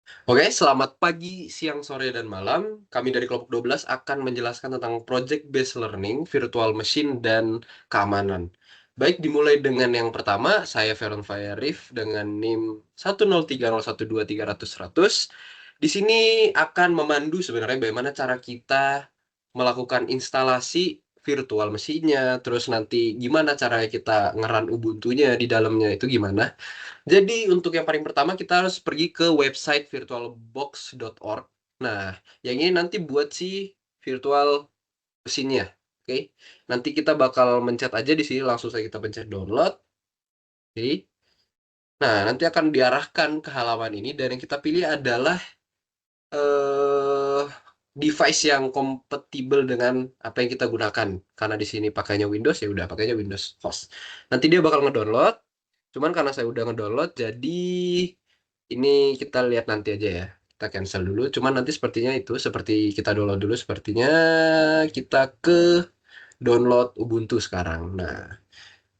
Oke, selamat pagi, siang, sore, dan malam. Kami dari kelompok 12 akan menjelaskan tentang Project Based Learning, Virtual Machine, dan keamanan. Baik, dimulai dengan yang pertama, saya Veron Fayarif dengan NIM 103012300. Di sini akan memandu sebenarnya bagaimana cara kita melakukan instalasi virtual mesinnya, terus nanti gimana caranya kita ngeran Ubuntu-nya di dalamnya itu gimana. Jadi untuk yang paling pertama kita harus pergi ke website virtualbox.org. Nah, yang ini nanti buat si virtual mesinnya. Oke. Nanti kita bakal mencet aja di sini langsung saja kita pencet download. Oke. Nah, nanti akan diarahkan ke halaman ini dan yang kita pilih adalah eh device yang kompatibel dengan apa yang kita gunakan. Karena di sini pakainya Windows ya udah pakainya Windows host. Nanti dia bakal ngedownload. Cuman karena saya udah ngedownload jadi ini kita lihat nanti aja ya. Kita cancel dulu. Cuman nanti sepertinya itu seperti kita download dulu sepertinya kita ke download Ubuntu sekarang. Nah,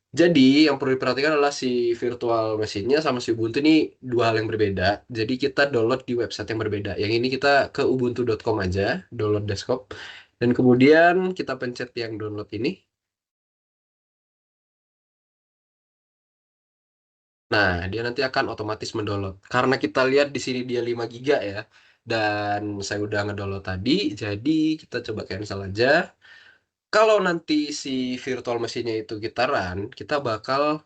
jadi yang perlu diperhatikan adalah si virtual mesinnya sama si Ubuntu ini dua hal yang berbeda. Jadi kita download di website yang berbeda. Yang ini kita ke ubuntu.com aja, download desktop. Dan kemudian kita pencet yang download ini. Nah, dia nanti akan otomatis mendownload. Karena kita lihat di sini dia 5 giga ya. Dan saya udah ngedownload tadi, jadi kita coba cancel aja. Kalau nanti si virtual mesinnya itu kita run, kita bakal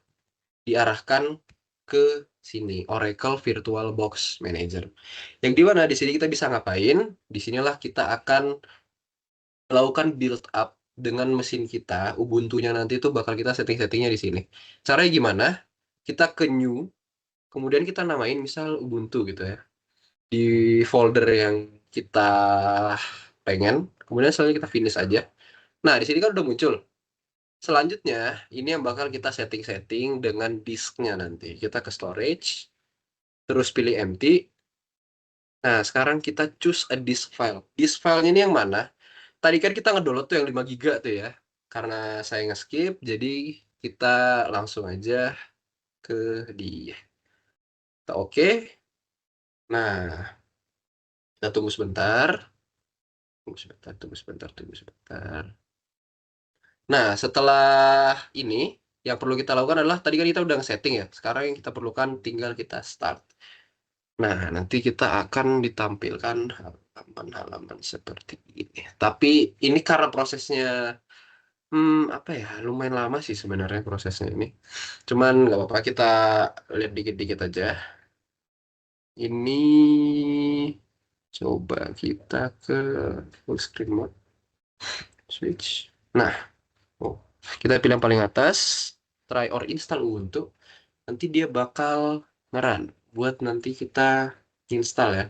diarahkan ke sini, Oracle VirtualBox Manager. Yang di mana di sini kita bisa ngapain? Di sinilah kita akan melakukan build up dengan mesin kita. Ubuntu-nya nanti itu bakal kita setting-settingnya di sini. Caranya gimana? Kita ke new, kemudian kita namain misal Ubuntu gitu ya. Di folder yang kita pengen, kemudian selanjutnya kita finish aja. Nah, di sini kan udah muncul. Selanjutnya, ini yang bakal kita setting-setting dengan disknya nanti. Kita ke storage, terus pilih empty. Nah, sekarang kita choose a disk file. Disk filenya ini yang mana? Tadi kan kita ngedownload tuh yang 5 giga tuh ya. Karena saya nge-skip, jadi kita langsung aja ke dia. Kita oke. Nah, kita tunggu sebentar. Tunggu sebentar, tunggu sebentar, tunggu sebentar. Nah, setelah ini, yang perlu kita lakukan adalah, tadi kan kita udah nge-setting ya. Sekarang yang kita perlukan tinggal kita start. Nah, nanti kita akan ditampilkan halaman-halaman seperti ini. Tapi ini karena prosesnya, apa ya, lumayan lama sih sebenarnya prosesnya ini. Cuman nggak apa-apa, kita lihat dikit-dikit aja. Ini coba kita ke full screen mode, switch. Nah, oh, kita pilih yang paling atas, try or install Ubuntu. Nanti dia bakal ngeran buat nanti kita install ya.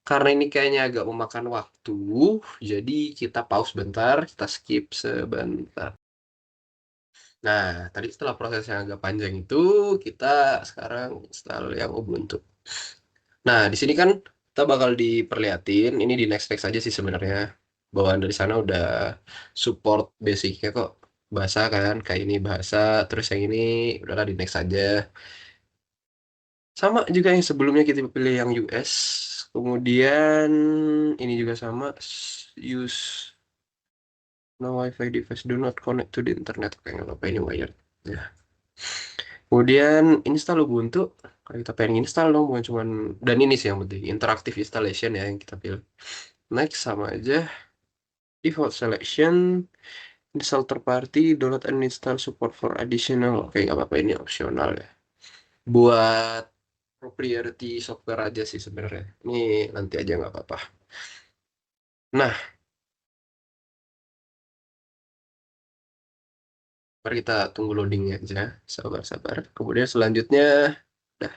Karena ini kayaknya agak memakan waktu, jadi kita pause bentar, kita skip sebentar. Nah, tadi setelah proses yang agak panjang itu, kita sekarang install yang Ubuntu. Nah, di sini kan kita bakal diperlihatin, ini di next aja sih sebenarnya. Bawaan dari sana udah support basicnya kok. Bahasa kan, kayak ini bahasa, terus yang ini udahlah di next aja. Sama juga yang sebelumnya kita pilih yang US. Kemudian ini juga sama, use no Wi-Fi device do not connect to the internet. Oke, nggak apa-apa ini wired. Ya. Kemudian install Ubuntu. Kalau kita pengen install dong, bukan cuman dan ini sih yang penting, interactive installation ya yang kita pilih. Next sama aja. Default selection, install third party, download and install support for additional. Oke, nggak apa-apa ini opsional ya. Buat proprietary software aja sih sebenarnya. Ini nanti aja nggak apa-apa. Nah, mari kita tunggu loadingnya aja. Sabar-sabar. Kemudian selanjutnya, nah,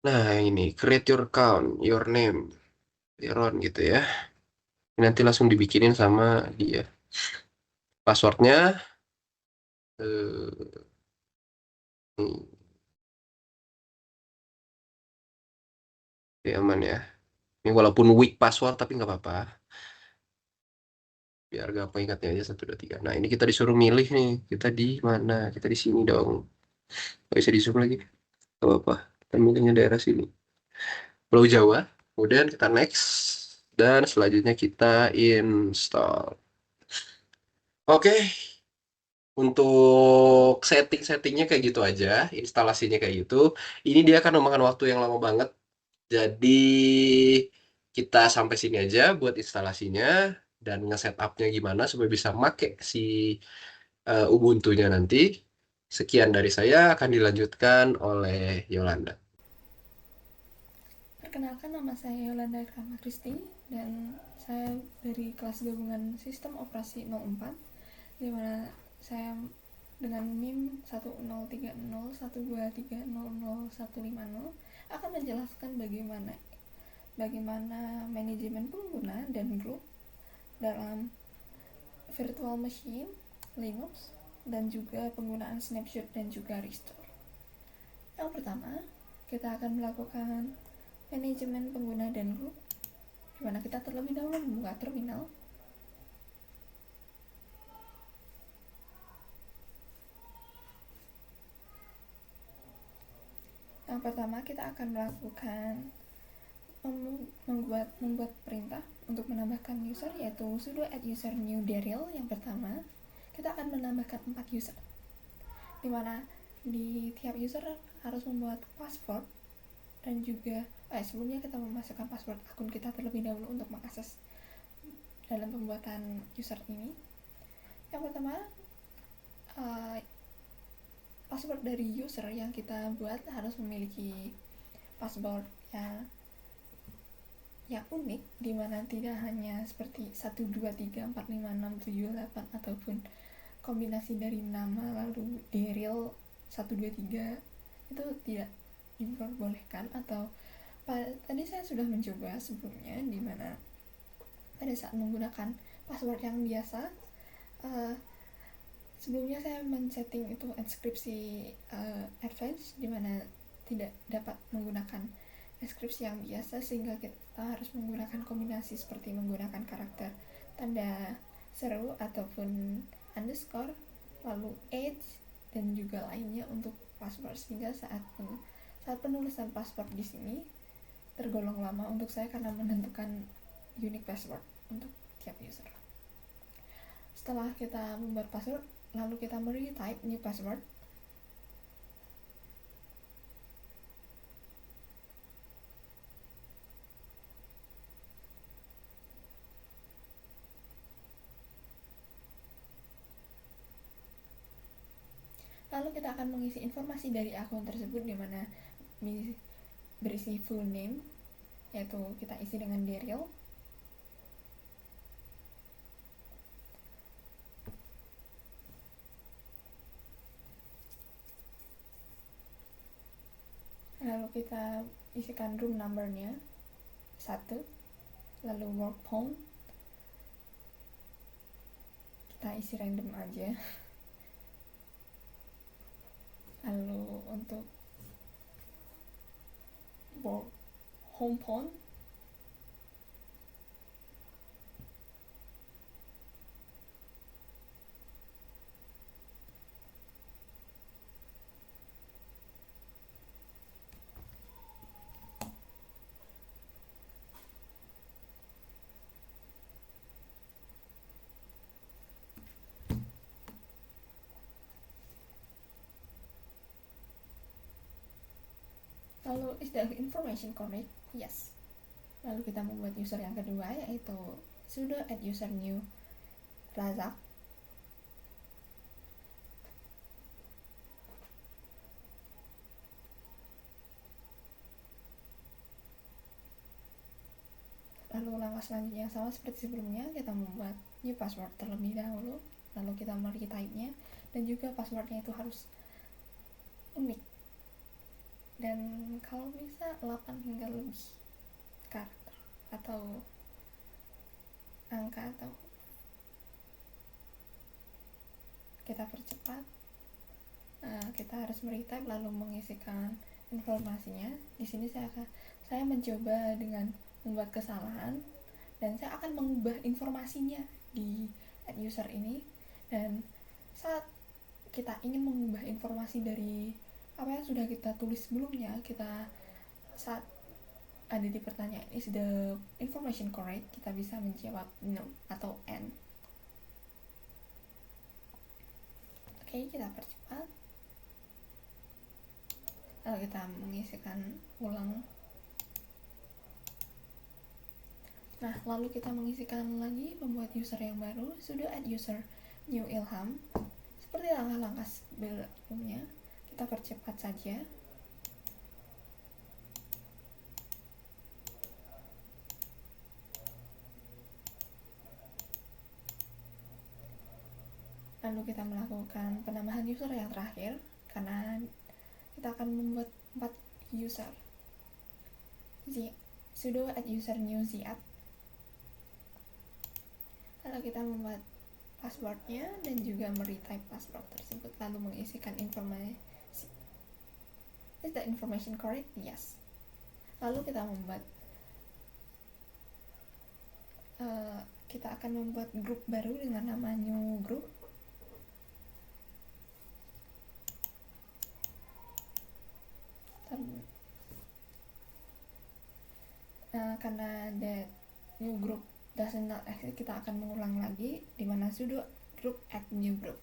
nah ini create your account, your name, Veron gitu ya. Nanti langsung dibikinin sama dia. Passwordnya, eh, ini aman ya. Ini walaupun weak password tapi nggak apa-apa. Biar gampang ingatnya aja 1, 2, 3. Nah ini kita disuruh milih nih. Kita di mana? Kita di sini dong. Nggak bisa di zoom lagi. Gak apa-apa. pemilihnya daerah sini, Pulau Jawa. Kemudian kita next, dan selanjutnya kita install. Oke, untuk setting-settingnya kayak gitu aja, instalasinya kayak gitu. Ini dia akan memakan waktu yang lama banget. Jadi kita sampai sini aja buat instalasinya dan nge-setupnya gimana supaya bisa make si Ubuntu-nya nanti. Sekian dari saya, akan dilanjutkan oleh Yolanda. Perkenalkan, nama saya Yolanda Irkama Kristi dan saya dari kelas gabungan Sistem Operasi 04, di mana saya dengan NIM 103012300150 akan menjelaskan bagaimana manajemen pengguna dan grup dalam virtual machine Linux, dan juga penggunaan snapshot dan juga restore. Yang pertama, kita akan melakukan manajemen pengguna dan grup, di mana kita terlebih dahulu membuka terminal. Yang pertama, kita akan melakukan membuat perintah untuk menambahkan user, yaitu sudo add user new Daryl. Yang pertama, kita akan menambahkan 4 user, dimana di tiap user harus membuat password, dan juga sebelumnya kita memasukkan password akun kita terlebih dahulu untuk mengakses dalam pembuatan user ini. Yang pertama, password dari user yang kita buat harus memiliki password yang unik, dimana tidak hanya seperti 123456788 ataupun kombinasi dari nama lalu Daryl 123, itu tidak diperbolehkan. Atau tadi saya sudah mencoba sebelumnya, dimana pada saat menggunakan password yang biasa, sebelumnya saya men-setting itu enkripsi advance, dimana tidak dapat menggunakan enkripsi yang biasa, sehingga kita harus menggunakan kombinasi seperti menggunakan karakter tanda seru ataupun underscore, lalu age, dan juga lainnya untuk password, sehingga saat penulisan password di sini tergolong lama untuk saya karena menentukan unique password untuk tiap user. Setelah kita membuat password, lalu kita type new password. Lalu kita akan mengisi informasi dari akun tersebut, dimana berisi full name, yaitu kita isi dengan Daryl. Lalu kita isikan room numbernya 1, lalu work phone kita isi random aja. Lalu untuk work home phone lalu is the information correct? Yes. Lalu kita membuat user yang kedua, yaitu sudo add user new Razak. Lalu langkah selanjutnya yang sama seperti sebelumnya, kita membuat new password terlebih dahulu, lalu kita type-nya, dan juga passwordnya itu harus unik, dan kalau bisa 8 hingga lebih karakter atau angka, atau kita percepat. Kita harus type lalu mengisikan informasinya. Di sini saya mencoba dengan membuat kesalahan, dan saya akan mengubah informasinya di add user ini. Dan saat kita ingin mengubah informasi dari apa yang sudah kita tulis sebelumnya, kita saat ada di pertanyaan is the information correct, kita bisa menjawab no atau and. Oke, kita percepat. Lalu kita mengisikan ulang. Nah, lalu kita mengisikan lagi, membuat user yang baru, sudo add user new Ilham. Seperti langkah-langkah sebelumnya, kita percepat saja. Lalu kita melakukan penambahan user yang terakhir, karena kita akan membuat 4 user. Sudo add user new Ziad. Lalu kita membuat passwordnya dan juga meretype password tersebut, lalu mengisikan informasi. Is the information correct? Yes. Lalu kita membuat kita akan membuat grup baru dengan nama new group. Karena the new group does not exist, kita akan mengulang lagi, dimana sudo group add new group.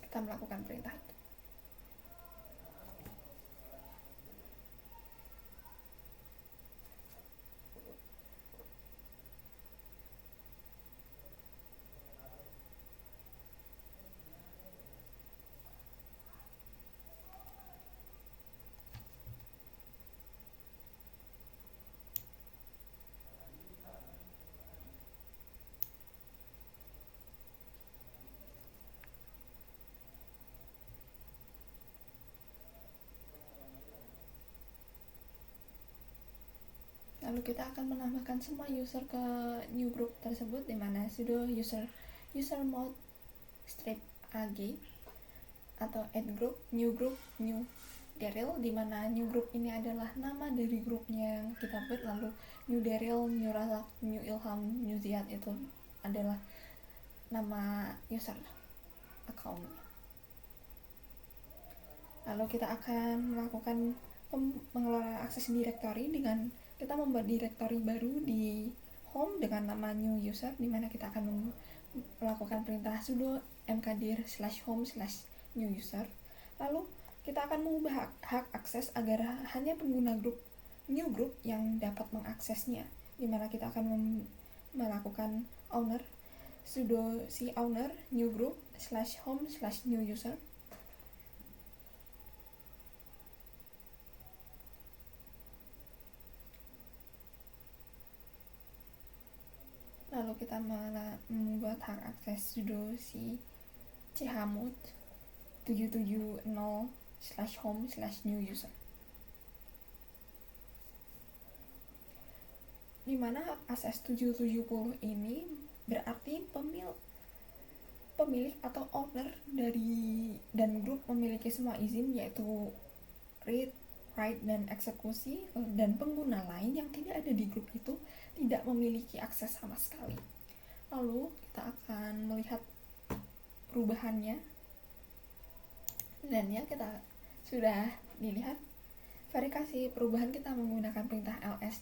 Kita melakukan perintah itu. Lalu kita akan menambahkan semua user ke new group tersebut, dimana sudo user mode strip ag atau add group new Daryl, dimana new group ini adalah nama dari grupnya yang kita buat, lalu new Daryl, new Razak, new Ilham, new Ziad itu adalah nama user accountnya. Lalu kita akan melakukan pengelolaan akses directory dengan kita membuat directory baru di home dengan nama new user, dimana kita akan melakukan perintah sudo mkdir/home/new user. Lalu kita akan mengubah hak akses agar hanya pengguna new group yang dapat mengaksesnya, dimana kita akan melakukan owner sudo si owner new group/home/new user. Lalu kita membuat hak akses sudo si chmod 770/home/new user, dimana hak akses 770 ini berarti pemilik atau owner dari dan grup memiliki semua izin, yaitu read, write, dan eksekusi, dan pengguna lain yang tidak ada di grup itu tidak memiliki akses sama sekali. Lalu kita akan melihat perubahannya, dan ya kita sudah dilihat verifikasi perubahan kita menggunakan perintah ls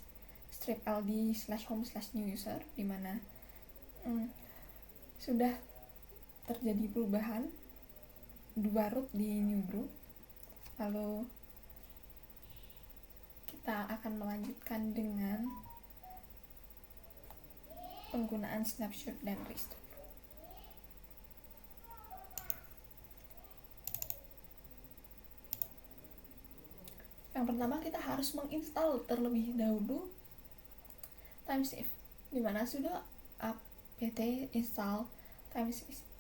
strip ld/home/new user, dimana sudah terjadi perubahan 2 root di new group. Lalu kita akan melanjutkan dengan penggunaan snapshot dan restore. Yang pertama, kita harus menginstal terlebih dahulu timesave, dimana sudo apt install timesave.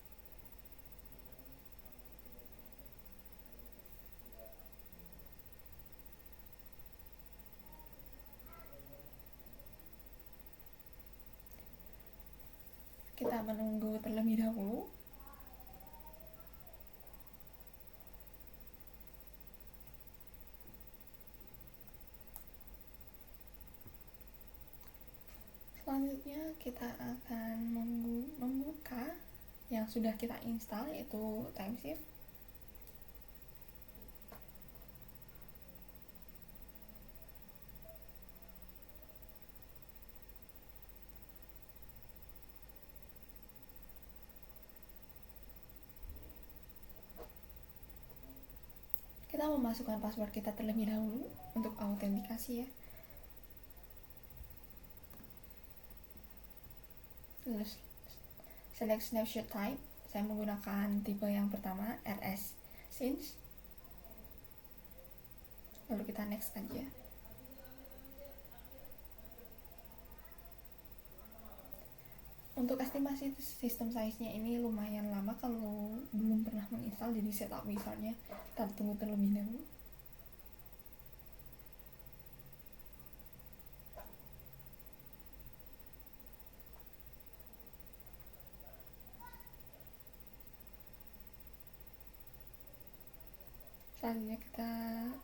Kita menunggu terlebih dahulu. Selanjutnya kita akan membuka yang sudah kita install, yaitu timesave. memasukkan password kita terlebih dahulu untuk autentikasi ya. Lalu select snapshot type, saya menggunakan tipe yang pertama RS scenes. Lalu kita next aja. Untuk estimasi sistem size-nya ini lumayan lama kalau belum pernah menginstal, jadi setup wizard-nya kita tunggu terlebih dahulu. Selanjutnya kita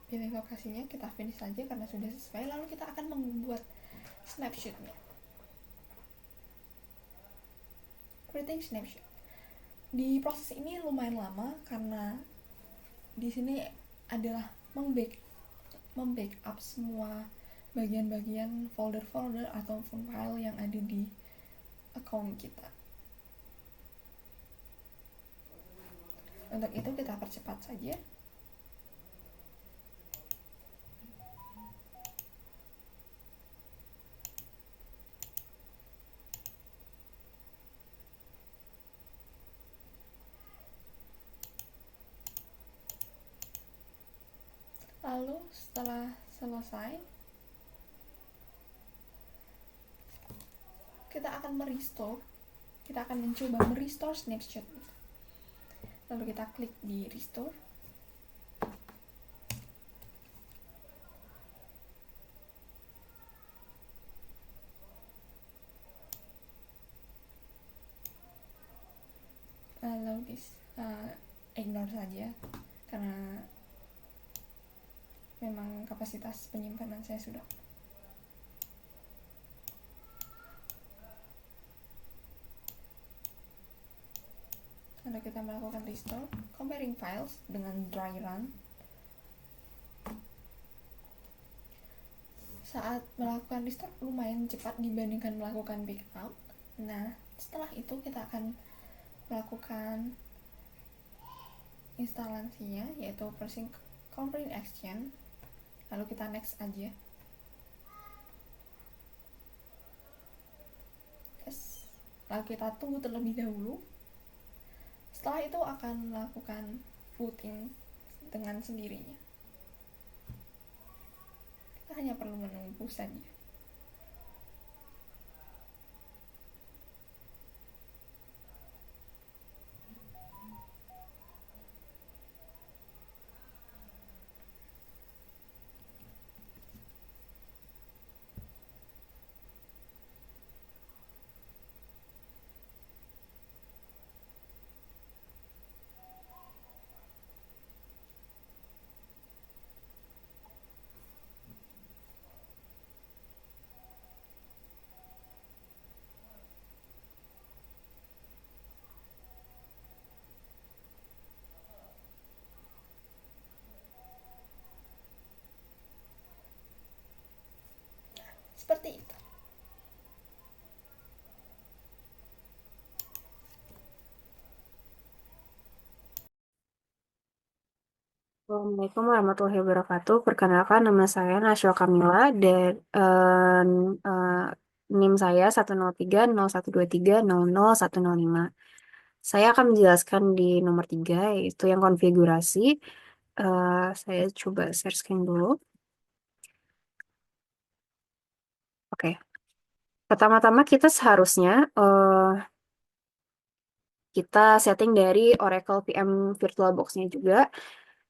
pilih lokasinya, kita finish saja karena sudah sesuai. Lalu kita akan membuat snapshot-nya. Creating snapshot. Di proses ini lumayan lama karena di sini adalah membackup semua bagian-bagian folder-folder ataupun file yang ada di account kita. Untuk itu kita percepat saja. Lalu setelah selesai, kita akan mencoba merestore snapshot. Lalu kita klik di restore. Lalu ignore saja karena memang kapasitas penyimpanan saya sudah. Lalu kita melakukan restore, comparing files dengan dry run. Saat melakukan restore lumayan cepat dibandingkan melakukan backup. Nah, setelah itu kita akan melakukan instalasinya, yaitu pressing Comprehend Action. Lalu kita next aja. Yes. Lalu kita tunggu terlebih dahulu. Setelah itu akan melakukan booting dengan sendirinya. Kita hanya perlu menunggu saja. Seperti itu. Assalamualaikum warahmatullahi wabarakatuh. Perkenalkan, nama saya Nashwa Kamila dan NIM saya 1030123000105. Saya akan menjelaskan di nomor 3, yaitu yang konfigurasi. Saya coba share screen dulu. Oke. Pertama-tama kita seharusnya kita setting dari Oracle VM VirtualBox-nya juga.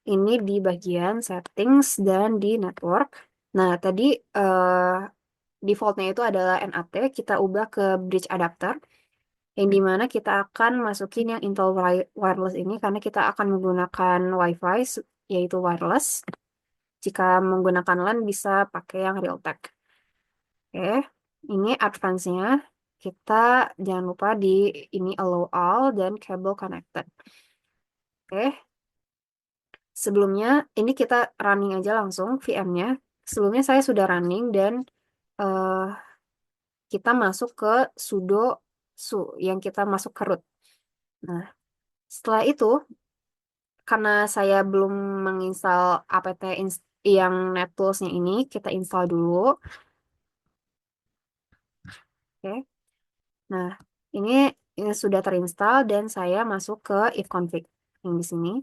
Ini di bagian settings dan di network. Nah, tadi defaultnya itu adalah NAT, kita ubah ke bridge adapter, yang dimana kita akan masukin yang Intel Wireless ini karena kita akan menggunakan Wi-Fi, yaitu wireless. Jika menggunakan LAN bisa pakai yang Realtek. Oke, ini advance-nya. Kita jangan lupa di ini allow all dan cable connected. Oke. Sebelumnya, ini kita running aja langsung VM-nya. Sebelumnya saya sudah running dan kita masuk ke sudo su yang kita masuk ke root. Nah, setelah itu karena saya belum menginstal apt yang NetTools-nya ini, kita install dulu. Oke. Nah, ini, sudah terinstall dan saya masuk ke ifconfig yang di sini.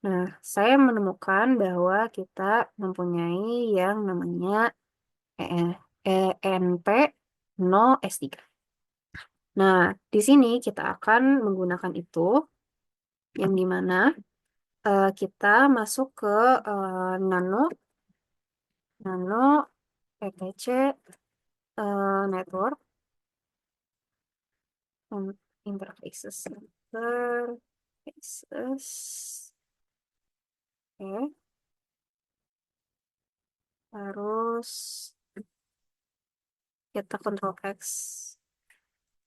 Nah, saya menemukan bahwa kita mempunyai yang namanya enp0s3. Nah, di sini kita akan menggunakan itu, yang dimana kita masuk ke nano etc network interfaces oke. Terus kita Ctrl X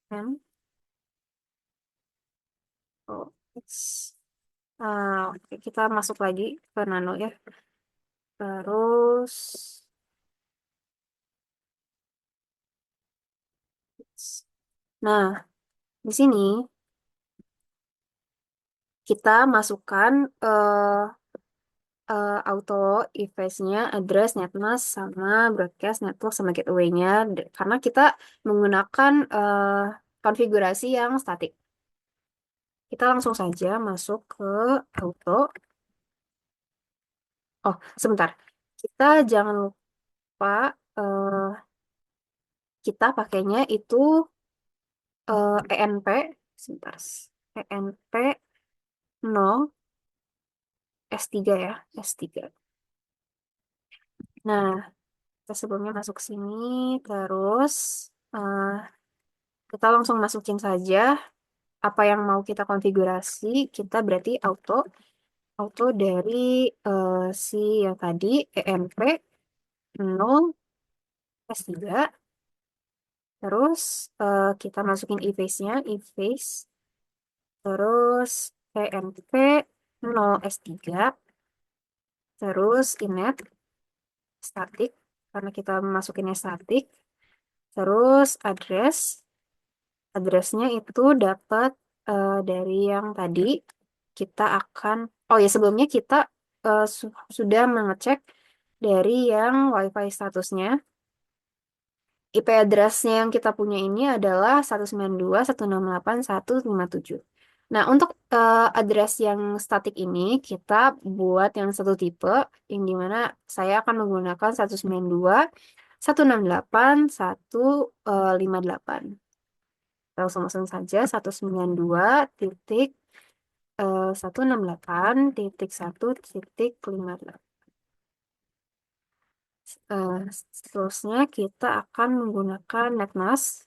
M O X. Oke, kita masuk lagi ke nano ya. Terus nah, di sini kita masukkan auto efface-nya, address, netmask, sama broadcast, network, sama gateway-nya. Karena kita menggunakan konfigurasi yang statik. Kita langsung saja masuk ke auto. Oh, sebentar. Kita jangan lupa kita pakainya itu ENP. Sebentar. ENP 0 S3 ya. S3. Nah, kita sebelumnya masuk sini. Terus eh, kita langsung masukin saja apa yang mau kita konfigurasi. Kita berarti auto dari si yang tadi ENP 0 S3. Terus kita masukin e-face-nya, e-face. Terus ENP 0 S3. Terus inet statik, karena kita masukinnya statik. Terus addressnya itu dapat dari yang tadi. Kita akan, oh ya, sebelumnya kita sudah mengecek dari yang WiFi statusnya. IP address-nya yang kita punya ini adalah 192.168.157. Nah, untuk address yang statik ini, kita buat yang satu tipe, yang dimana saya akan menggunakan 192.168.158. Langsung saja 192.168.158. Seterusnya kita akan menggunakan netmask.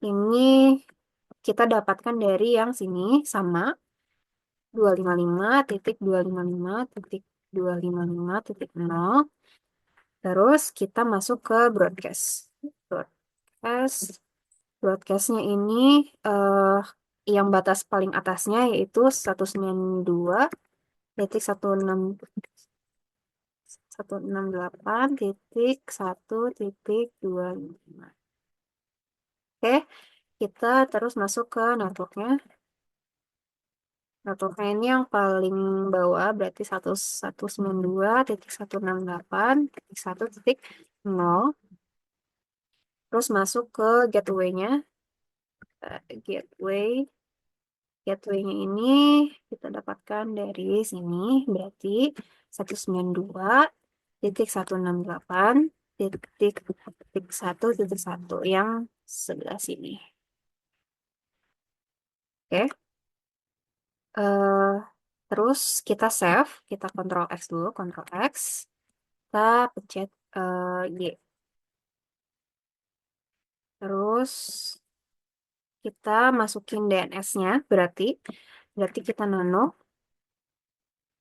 Ini kita dapatkan dari yang sini, sama 255.255.255.0. Terus kita masuk ke broadcastnya ini yang batas paling atasnya yaitu 192.168.1.255. Oke, kita terus masuk ke networknya. Networknya ini yang paling bawah, berarti 192.168.1.0. Terus masuk ke gateway-nya. Gateway-nya ini kita dapatkan dari sini, berarti 192.168.1.1 yang sebelah sini. Oke. Terus kita save, kita Ctrl X dulu, Ctrl X. Kita pencet Y. Terus kita masukin DNS-nya, berarti kita nano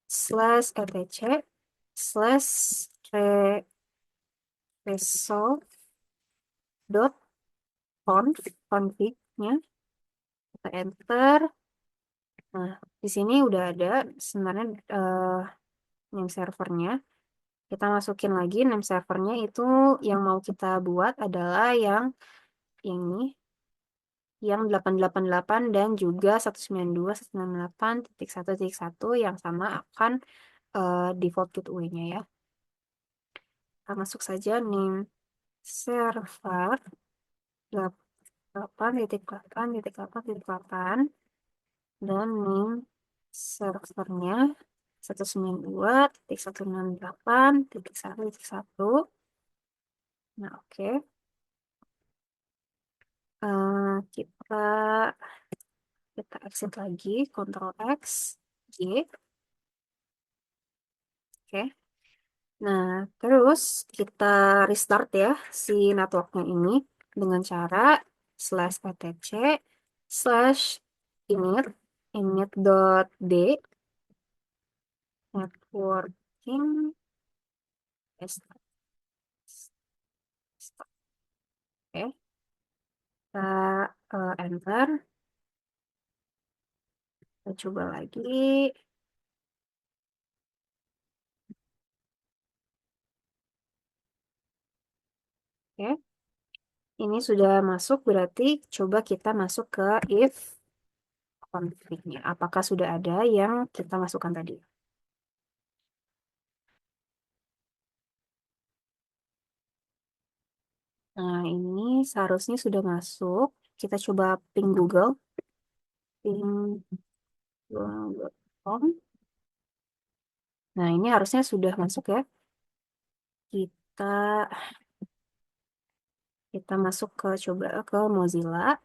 //resolve.config-nya. Kita enter. Nah, di sini udah ada sebenarnya name servernya. Kita masukin lagi name servernya, itu yang mau kita buat adalah yang ini. yang 888 dan juga 192.168.1.1 yang sama akan default gateway-nya ya. Kita masuk saja nih server 8.8.8.8 dan nih servernya 192.168.1.1. Nah, oke. Kita exit lagi, Ctrl X, Y. Oke. Nah, terus kita restart ya si networknya ini dengan cara /etc slash init init.d networking restart. Oke, kita enter, kita coba lagi. Oke, ini sudah masuk, berarti coba kita masuk ke if config-nya. Apakah sudah ada yang kita masukkan tadi? Nah, ini seharusnya sudah masuk. Kita coba ping Google. Ping google.com. Nah, ini harusnya sudah masuk ya. Kita kita masuk ke coba ke Mozilla.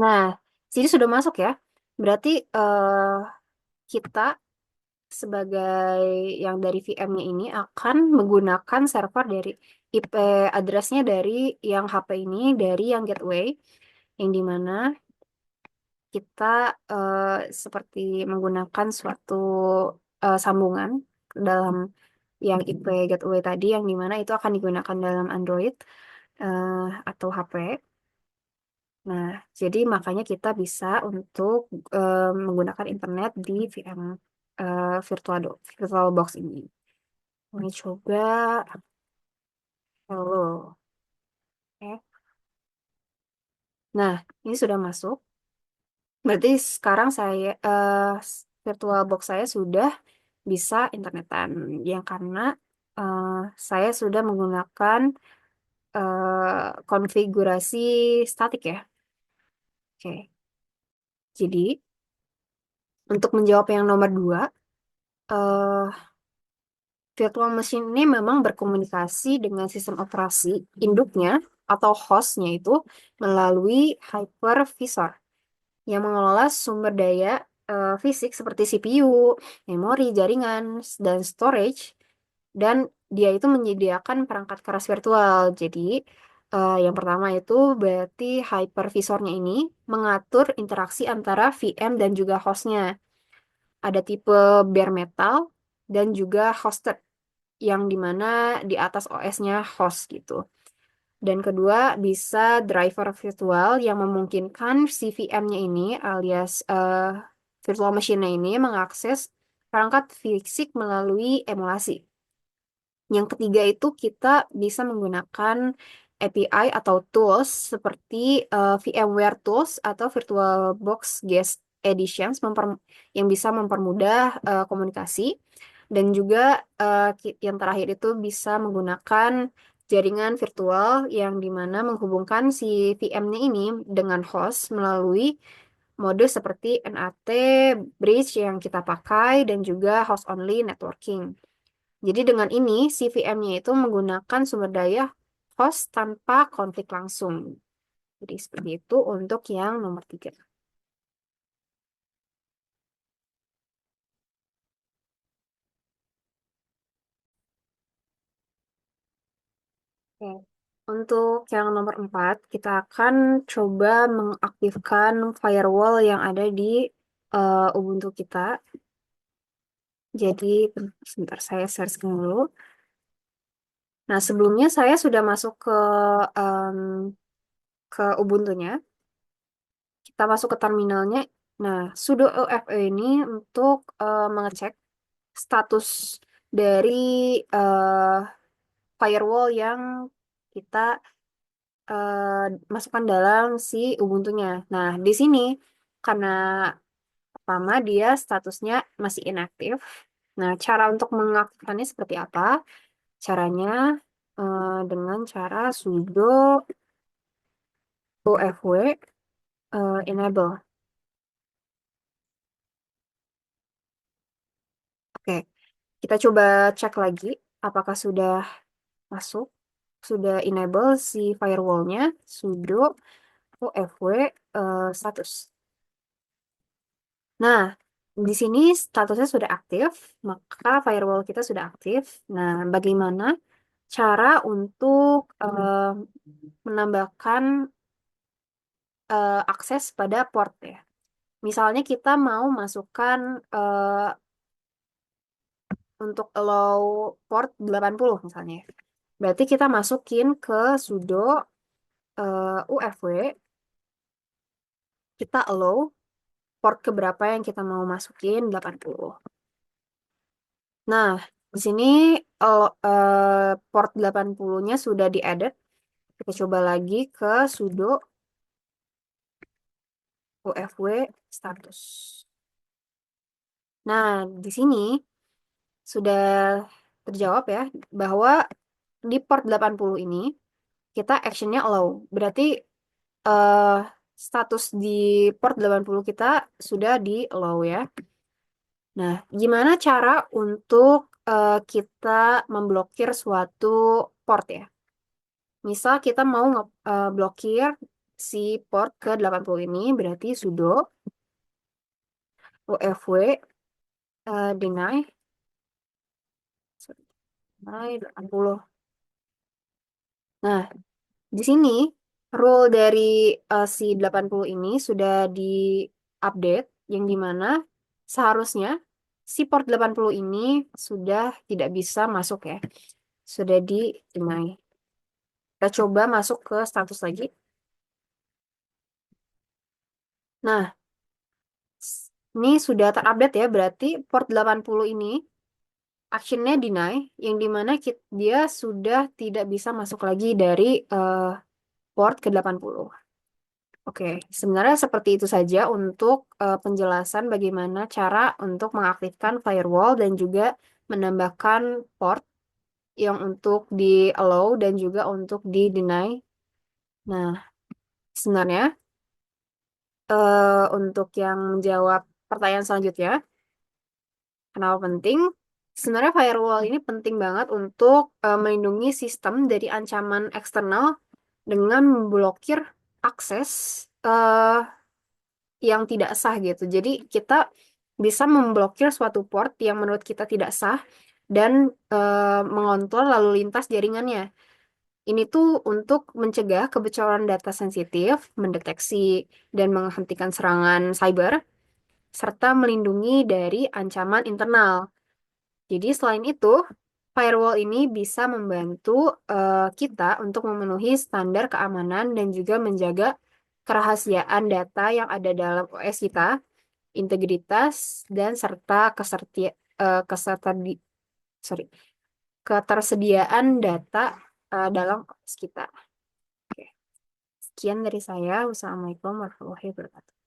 Nah, sini sudah masuk ya. Berarti kita sebagai yang dari VM-nya ini akan menggunakan server dari IP address-nya dari yang HP ini, dari yang gateway, yang dimana kita seperti menggunakan suatu sambungan dalam yang IP gateway tadi, yang dimana itu akan digunakan dalam Android atau HP. Nah, jadi makanya kita bisa untuk menggunakan internet di VM VirtualBox ini. Ini coba, halo. Oke. Nah, ini sudah masuk. Berarti sekarang saya VirtualBox saya sudah bisa internetan, yang karena eh, saya sudah menggunakan konfigurasi statik ya. Oke. Jadi untuk menjawab yang nomor dua, eh, virtual machine ini memang berkomunikasi dengan sistem operasi induknya atau hostnya itu melalui hypervisor yang mengelola sumber daya fisik seperti CPU, memori, jaringan, dan storage, dan dia itu menyediakan perangkat keras virtual. Jadi, yang pertama itu berarti hypervisornya ini mengatur interaksi antara VM dan juga hostnya. Ada tipe bare metal dan juga hosted, yang dimana di atas OS-nya host gitu. Dan kedua, bisa driver virtual yang memungkinkan si VM-nya ini alias virtual machine-nya ini mengakses perangkat fisik melalui emulasi. Yang ketiga itu kita bisa menggunakan API atau tools seperti VMware Tools atau VirtualBox Guest Editions yang bisa mempermudah komunikasi. Dan juga yang terakhir itu bisa menggunakan jaringan virtual yang dimana menghubungkan si VM-nya ini dengan host melalui mode seperti NAT, bridge yang kita pakai, dan juga host only networking. Jadi dengan ini, si VM-nya itu menggunakan sumber daya host tanpa konflik langsung. Jadi seperti itu untuk yang nomor tiga. Oke. Untuk yang nomor 4, kita akan coba mengaktifkan firewall yang ada di Ubuntu kita. Jadi, sebentar saya searching dulu. Nah, sebelumnya saya sudah masuk em, ke Ubuntu-nya. Kita masuk ke terminalnya. Nah, sudo ufe ini untuk mengecek status dari eh, firewall yang kita masukkan dalam si Ubuntu-nya. Nah, di sini karena pertama dia statusnya masih inaktif. Nah, cara untuk mengaktifkannya seperti apa? Caranya dengan cara sudo ufw enable. Oke, kita coba cek lagi apakah sudah masuk, sudah enable si firewallnya, sudo ufw status. Nah, di sini statusnya sudah aktif, maka firewall kita sudah aktif. Nah, bagaimana cara untuk menambahkan akses pada port ya? Misalnya kita mau masukkan untuk allow port 80 misalnya. Berarti kita masukin ke sudo ufw, kita allow port keberapa yang kita mau masukin 80. Nah, di sini port 80-nya sudah di-added. Kita coba lagi ke sudo ufw status. Nah, di sini sudah terjawab ya bahwa di port 80 ini kita actionnya allow. Berarti eh, status di port 80 kita sudah di allow ya. Nah, gimana cara untuk kita memblokir suatu port ya? Misal kita mau blokir si port ke 80 ini, berarti sudo ufw deny 80. Nah, di sini rule dari si 80 ini sudah di-update, yang dimana seharusnya si port 80 ini sudah tidak bisa masuk ya. Sudah di-deny. Kita coba masuk ke status lagi. Nah, ini sudah terupdate ya, berarti port 80 ini actionnya deny, yang dimana dia sudah tidak bisa masuk lagi dari port ke 80. Oke, sebenarnya seperti itu saja untuk penjelasan bagaimana cara untuk mengaktifkan firewall dan juga menambahkan port yang untuk di allow dan juga untuk di deny. Nah, sebenarnya untuk yang menjawab pertanyaan selanjutnya, kenapa penting? Sebenarnya firewall ini penting banget untuk melindungi sistem dari ancaman eksternal dengan memblokir akses yang tidak sah gitu. Jadi kita bisa memblokir suatu port yang menurut kita tidak sah dan mengontrol lalu lintas jaringannya. Ini tuh untuk mencegah kebocoran data sensitif, mendeteksi dan menghentikan serangan cyber, serta melindungi dari ancaman internal. Jadi selain itu, firewall ini bisa membantu kita untuk memenuhi standar keamanan dan juga menjaga kerahasiaan data yang ada dalam OS kita, integritas dan serta sorry, ketersediaan data dalam OS kita. Oke. Sekian dari saya. Wassalamualaikum warahmatullahi wabarakatuh.